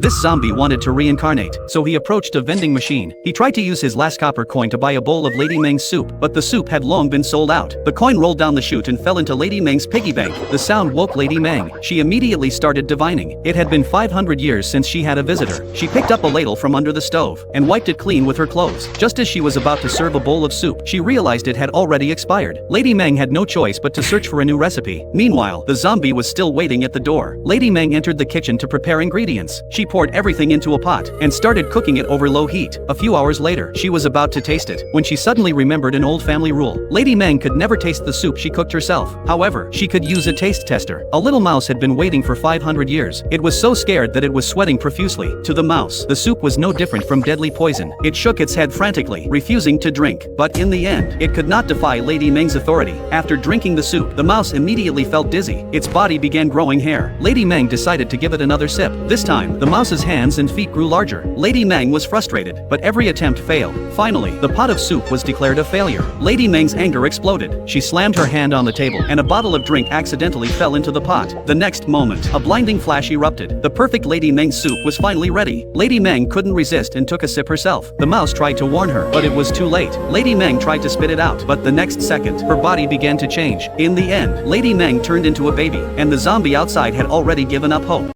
This zombie wanted to reincarnate, so he approached a vending machine. He tried to use his last copper coin to buy a bowl of Lady Meng's soup, but the soup had long been sold out. The coin rolled down the chute and fell into Lady Meng's piggy bank. The sound woke Lady Meng. She immediately started divining. It had been 500 years since she had a visitor. She picked up a ladle from under the stove and wiped it clean with her clothes. Just as she was about to serve a bowl of soup, she realized it had already expired. Lady Meng had no choice but to search for a new recipe. Meanwhile, the zombie was still waiting at the door. Lady Meng entered the kitchen to prepare ingredients. She poured everything into a pot and started cooking it over low heat. A few hours later, she was about to taste it when she suddenly remembered an old family rule. Lady Meng could never taste the soup she cooked herself. However, she could use a taste tester. A little mouse had been waiting for 500 years. It was so scared that it was sweating profusely. To the mouse, the soup was no different from deadly poison. It shook its head frantically, refusing to drink. But in the end, it could not defy Lady Meng's authority. After drinking the soup, the mouse immediately felt dizzy. Its body began growing hair. Lady Meng decided to give it another sip. This time, the mouse's hands and feet grew larger. Lady Meng was frustrated, but every attempt failed. Finally, the pot of soup was declared a failure. Lady Meng's anger exploded. She slammed her hand on the table, and a bottle of drink accidentally fell into the pot. The next moment, a blinding flash erupted. The perfect Lady Meng soup was finally ready. Lady Meng couldn't resist and took a sip herself. The mouse tried to warn her, but it was too late. Lady Meng tried to spit it out, but the next second, her body began to change. In the end, Lady Meng turned into a baby, and the zombie outside had already given up hope.